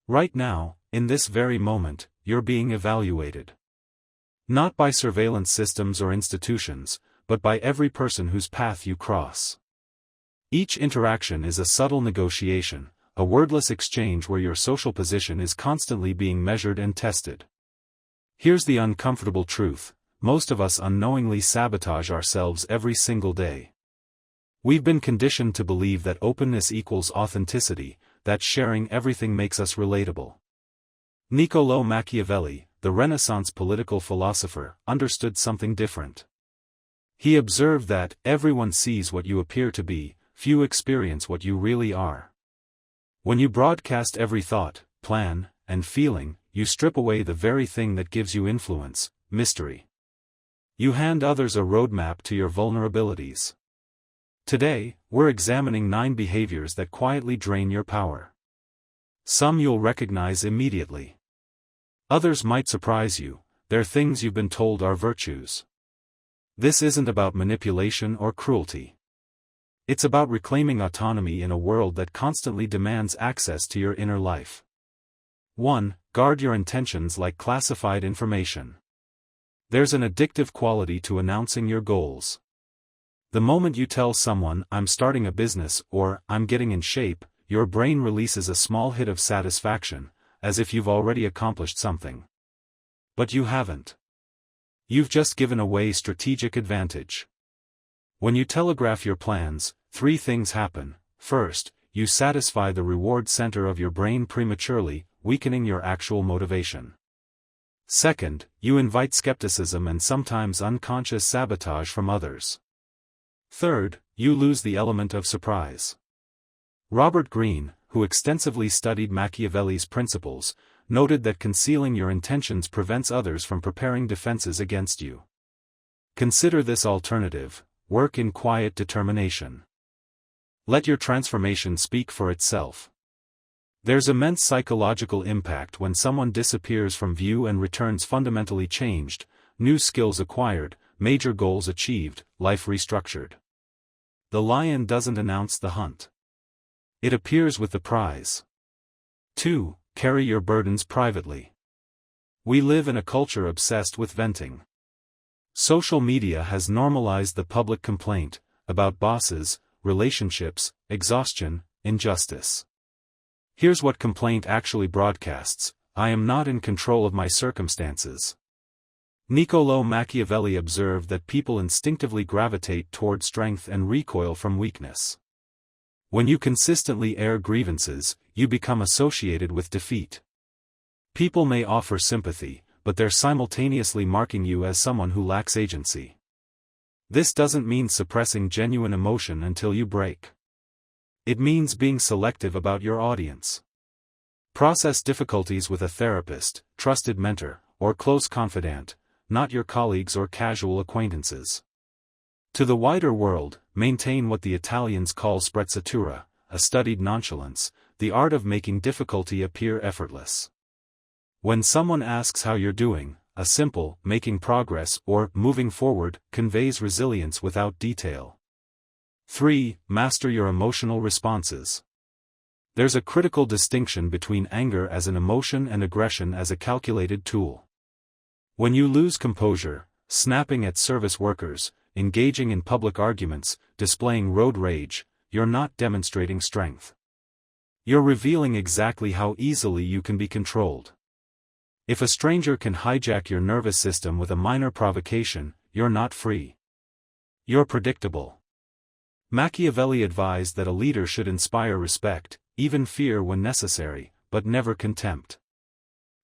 Right now, in this very moment, you're being evaluated. Not by surveillance systems or institutions, but by every person whose path you cross. Each interaction is a subtle negotiation, a wordless exchange where your social position is constantly being measured and tested. Here's the uncomfortable truth: most of us unknowingly sabotage ourselves every single day. We've been conditioned to believe that openness equals authenticity, that sharing everything makes us relatable. Niccolò Machiavelli, the Renaissance political philosopher, understood something different. He observed that everyone sees what you appear to be, few experience what you really are. When you broadcast every thought, plan, and feeling, you strip away the very thing that gives you influence, mystery. You hand others a roadmap to your vulnerabilities. Today, we're examining 9 behaviors that quietly drain your power. Some you'll recognize immediately. Others might surprise you. They're things you've been told are virtues. This isn't about manipulation or cruelty. It's about reclaiming autonomy in a world that constantly demands access to your inner life. 1. Guard your intentions like classified information. There's an addictive quality to announcing your goals. The moment you tell someone, "I'm starting a business," or "I'm getting in shape," your brain releases a small hit of satisfaction, as if you've already accomplished something. But you haven't. You've just given away strategic advantage. When you telegraph your plans, 3 things happen. First, you satisfy the reward center of your brain prematurely, weakening your actual motivation. Second, you invite skepticism and sometimes unconscious sabotage from others. Third, you lose the element of surprise. Robert Greene, who extensively studied Machiavelli's principles, noted that concealing your intentions prevents others from preparing defenses against you. Consider this alternative: work in quiet determination. Let your transformation speak for itself. There's immense psychological impact when someone disappears from view and returns fundamentally changed: new skills acquired, major goals achieved, life restructured. The lion doesn't announce the hunt. It appears with the prize. 2. Carry your burdens privately. We live in a culture obsessed with venting. Social media has normalized the public complaint about bosses, relationships, exhaustion, injustice. Here's what complaint actually broadcasts: "I am not in control of my circumstances." Niccolò Machiavelli observed that people instinctively gravitate toward strength and recoil from weakness. When you consistently air grievances, you become associated with defeat. People may offer sympathy, but they're simultaneously marking you as someone who lacks agency. This doesn't mean suppressing genuine emotion until you break. It means being selective about your audience. Process difficulties with a therapist, trusted mentor, or close confidant, not your colleagues or casual acquaintances. To the wider world, maintain what the Italians call sprezzatura, a studied nonchalance, the art of making difficulty appear effortless. When someone asks how you're doing, a simple "making progress" or "moving forward" conveys resilience without detail. 3. Master your emotional responses. There's a critical distinction between anger as an emotion and aggression as a calculated tool. When you lose composure, snapping at service workers, engaging in public arguments, displaying road rage, you're not demonstrating strength. You're revealing exactly how easily you can be controlled. If a stranger can hijack your nervous system with a minor provocation, you're not free. You're predictable. Machiavelli advised that a leader should inspire respect, even fear when necessary, but never contempt.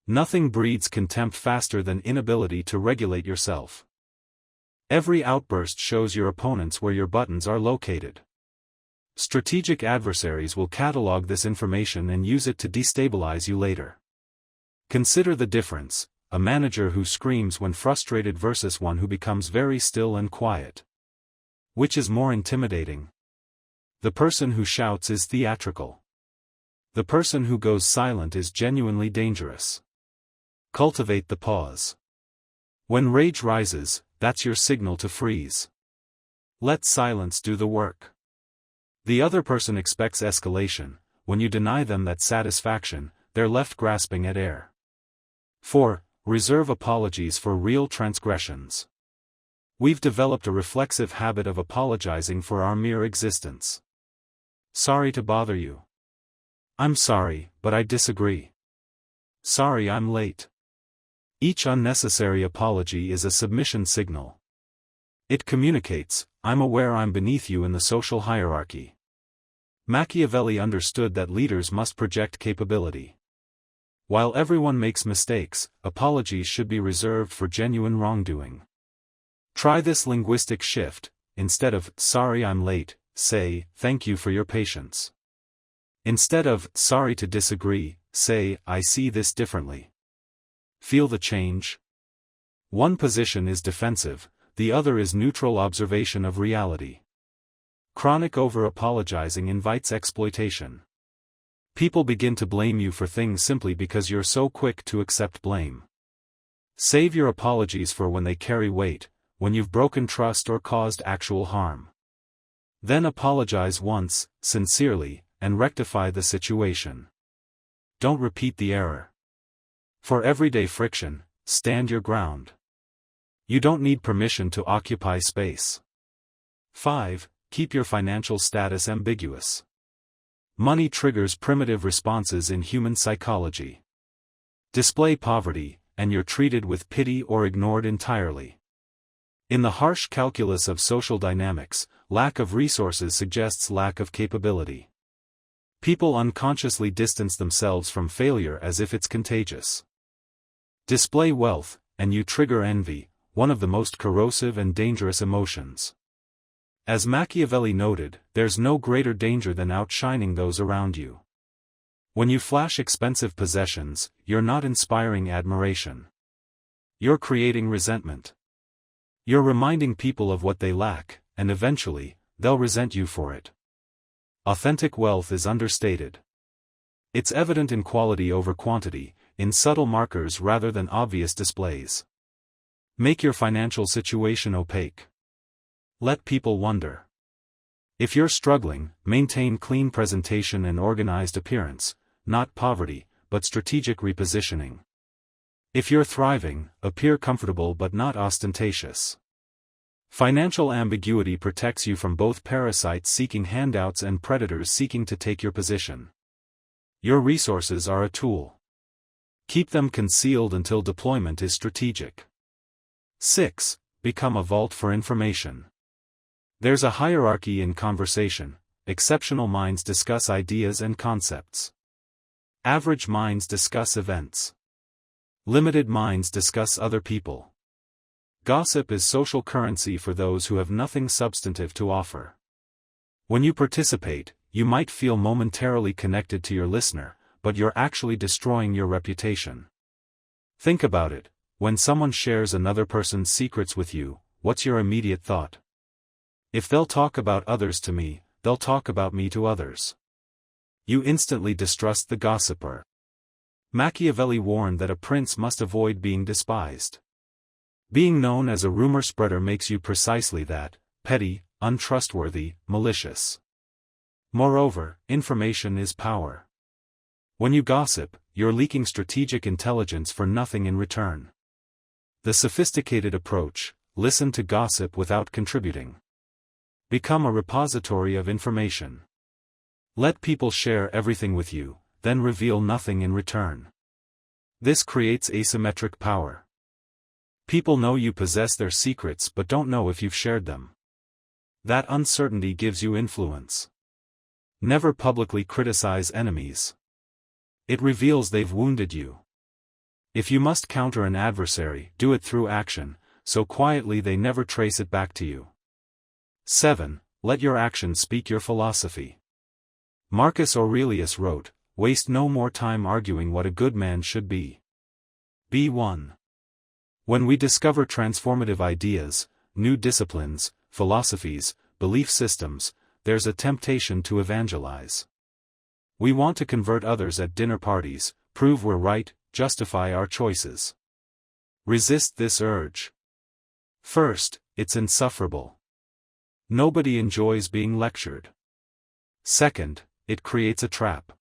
Nothing breeds contempt faster than inability to regulate yourself. Every outburst shows your opponents where your buttons are located. Strategic adversaries will catalog this information and use it to destabilize you later. Consider the difference: a manager who screams when frustrated versus one who becomes very still and quiet. Which is more intimidating? The person who shouts is theatrical. The person who goes silent is genuinely dangerous. Cultivate the pause. When rage rises, that's your signal to freeze. Let silence do the work. The other person expects escalation. When you deny them that satisfaction, they're left grasping at air. 4. Reserve apologies for real transgressions. We've developed a reflexive habit of apologizing for our mere existence. Sorry to bother you. I'm sorry, but I disagree. Sorry I'm late. Each unnecessary apology is a submission signal. It communicates, I'm aware I'm beneath you in the social hierarchy. Machiavelli understood that leaders must project capability. While everyone makes mistakes, apologies should be reserved for genuine wrongdoing. Try this linguistic shift: instead of, sorry I'm late, say, thank you for your patience. Instead of, sorry to disagree, say, I see this differently. Feel the change? One position is defensive, the other is neutral observation of reality. Chronic over-apologizing invites exploitation. People begin to blame you for things simply because you're so quick to accept blame. Save your apologies for when they carry weight, when you've broken trust or caused actual harm. Then apologize once, sincerely, and rectify the situation. Don't repeat the error. For everyday friction, stand your ground. You don't need permission to occupy space. 5. Keep your financial status ambiguous. Money triggers primitive responses in human psychology. Display poverty, and you're treated with pity or ignored entirely. In the harsh calculus of social dynamics, lack of resources suggests lack of capability. People unconsciously distance themselves from failure as if it's contagious. Display wealth, and you trigger envy, one of the most corrosive and dangerous emotions. As Machiavelli noted, there's no greater danger than outshining those around you. When you flash expensive possessions, you're not inspiring admiration. You're creating resentment. You're reminding people of what they lack, and eventually, they'll resent you for it. Authentic wealth is understated. It's evident in quality over quantity, in subtle markers rather than obvious displays. Make your financial situation opaque. Let people wonder. If you're struggling, maintain clean presentation and organized appearance, not poverty, but strategic repositioning. If you're thriving, appear comfortable but not ostentatious. Financial ambiguity protects you from both parasites seeking handouts and predators seeking to take your position. Your resources are a tool. Keep them concealed until deployment is strategic. 6. Become a vault for information. There's a hierarchy in conversation. Exceptional minds discuss ideas and concepts. Average minds discuss events. Limited minds discuss other people. Gossip is social currency for those who have nothing substantive to offer. When you participate, you might feel momentarily connected to your listener, but you're actually destroying your reputation. Think about it: when someone shares another person's secrets with you, what's your immediate thought? If they'll talk about others to me, they'll talk about me to others. You instantly distrust the gossiper. Machiavelli warned that a prince must avoid being despised. Being known as a rumor spreader makes you precisely that: petty, untrustworthy, malicious. Moreover, information is power. When you gossip, you're leaking strategic intelligence for nothing in return. The sophisticated approach: listen to gossip without contributing. Become a repository of information. Let people share everything with you, then reveal nothing in return. This creates asymmetric power. People know you possess their secrets but don't know if you've shared them. That uncertainty gives you influence. Never publicly criticize enemies. It reveals they've wounded you. If you must counter an adversary, do it through action, so quietly they never trace it back to you. 7. Let your actions speak your philosophy. Marcus Aurelius wrote, "Waste no more time arguing what a good man should be. Be one." When we discover transformative ideas, new disciplines, philosophies, belief systems, there's a temptation to evangelize. We want to convert others at dinner parties, prove we're right, justify our choices. Resist this urge. First, it's insufferable. Nobody enjoys being lectured. Second, it creates a trap.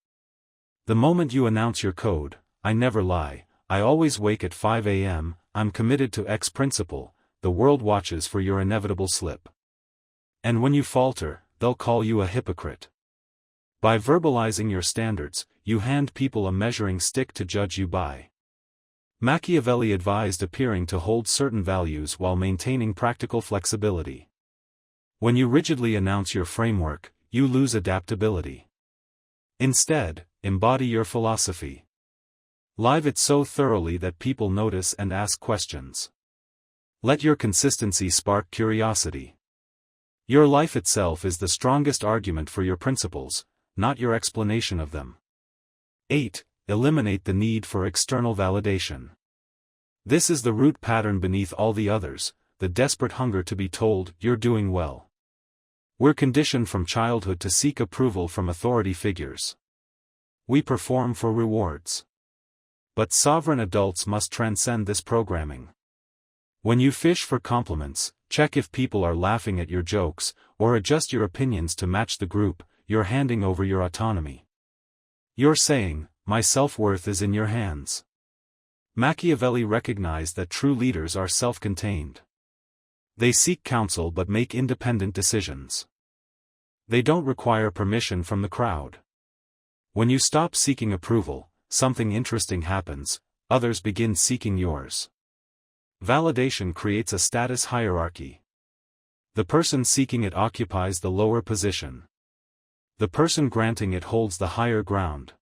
The moment you announce your code, "I never lie, I always wake at 5 a.m., I'm committed to X principle," the world watches for your inevitable slip. And when you falter, they'll call you a hypocrite. By verbalizing your standards, you hand people a measuring stick to judge you by. Machiavelli advised appearing to hold certain values while maintaining practical flexibility. When you rigidly announce your framework, you lose adaptability. Instead, embody your philosophy. Live it so thoroughly that people notice and ask questions. Let your consistency spark curiosity. Your life itself is the strongest argument for your principles, not your explanation of them. 8. Eliminate the need for external validation. This is the root pattern beneath all the others, the desperate hunger to be told, "You're doing well." We're conditioned from childhood to seek approval from authority figures. We perform for rewards. But sovereign adults must transcend this programming. When you fish for compliments, check if people are laughing at your jokes, or adjust your opinions to match the group. You're handing over your autonomy. You're saying, "My self-worth is in your hands." Machiavelli recognized that true leaders are self-contained. They seek counsel but make independent decisions. They don't require permission from the crowd. When you stop seeking approval, something interesting happens, others begin seeking yours. Validation creates a status hierarchy. The person seeking it occupies the lower position. The person granting it holds the higher ground.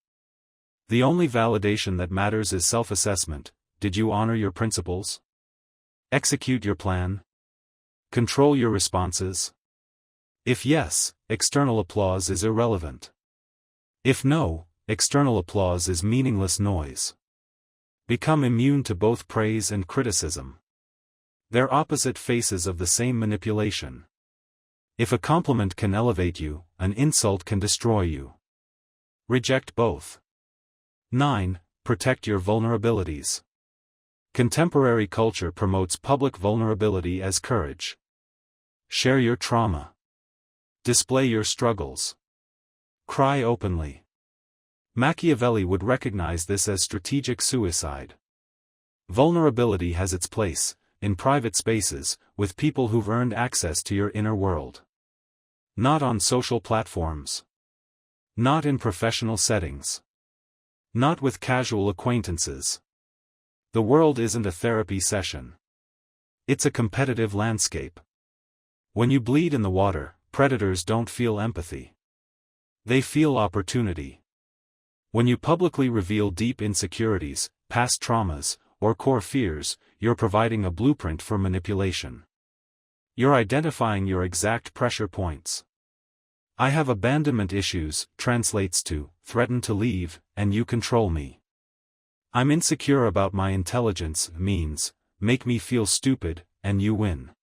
The only validation that matters is self-assessment. Did you honor your principles? Execute your plan? Control your responses? If yes, external applause is irrelevant. If no, external applause is meaningless noise. Become immune to both praise and criticism. They're opposite faces of the same manipulation. If a compliment can elevate you, an insult can destroy you. Reject both. 9. Protect your vulnerabilities. Contemporary culture promotes public vulnerability as courage. Share your trauma. Display your struggles. Cry openly. Machiavelli would recognize this as strategic suicide. Vulnerability has its place, in private spaces, with people who've earned access to your inner world. Not on social platforms. Not in professional settings. Not with casual acquaintances. The world isn't a therapy session. It's a competitive landscape. When you bleed in the water, predators don't feel empathy. They feel opportunity. When you publicly reveal deep insecurities, past traumas, or core fears, you're providing a blueprint for manipulation. You're identifying your exact pressure points. "I have abandonment issues" translates to, "threaten to leave, and you control me." "I'm insecure about my intelligence" means, "make me feel stupid, and you win."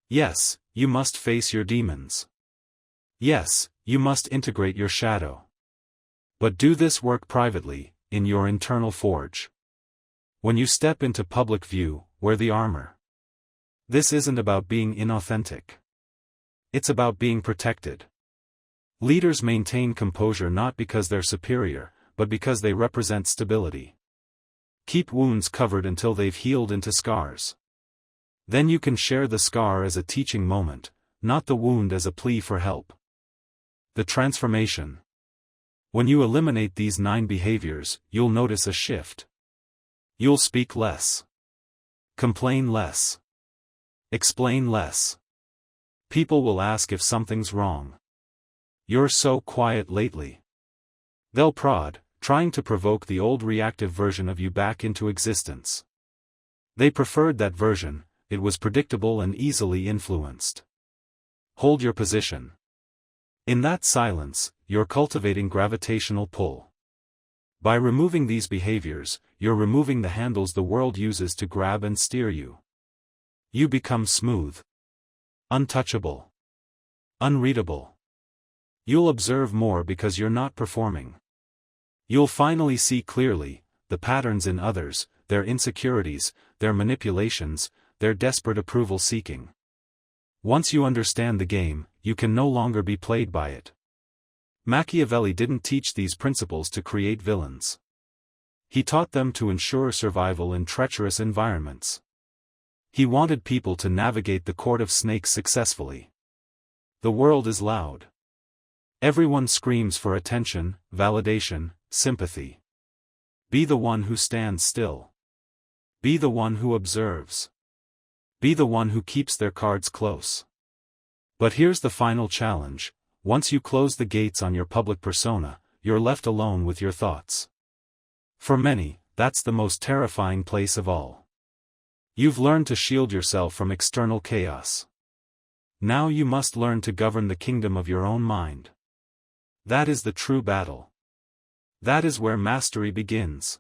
Yes, you must face your demons. Yes, you must integrate your shadow. But do this work privately, in your internal forge. When you step into public view, wear the armor. This isn't about being inauthentic. It's about being protected. Leaders maintain composure not because they're superior, but because they represent stability. Keep wounds covered until they've healed into scars. Then you can share the scar as a teaching moment, not the wound as a plea for help. The transformation. When you eliminate these 9 behaviors, you'll notice a shift. You'll speak less. Complain less. Explain less. People will ask if something's wrong. "You're so quiet lately." They'll prod, trying to provoke the old reactive version of you back into existence. They preferred that version, it was predictable and easily influenced. Hold your position. In that silence, you're cultivating gravitational pull. By removing these behaviors, you're removing the handles the world uses to grab and steer you. You become smooth. Untouchable. Unreadable. You'll observe more because you're not performing. You'll finally see clearly, the patterns in others, their insecurities, their manipulations, their desperate approval seeking. Once you understand the game, you can no longer be played by it. Machiavelli didn't teach these principles to create villains. He taught them to ensure survival in treacherous environments. He wanted people to navigate the court of snakes successfully. The world is loud. Everyone screams for attention, validation, sympathy. Be the one who stands still. Be the one who observes. Be the one who keeps their cards close. But here's the final challenge: once you close the gates on your public persona, you're left alone with your thoughts. For many, that's the most terrifying place of all. You've learned to shield yourself from external chaos. Now you must learn to govern the kingdom of your own mind. That is the true battle. That is where mastery begins.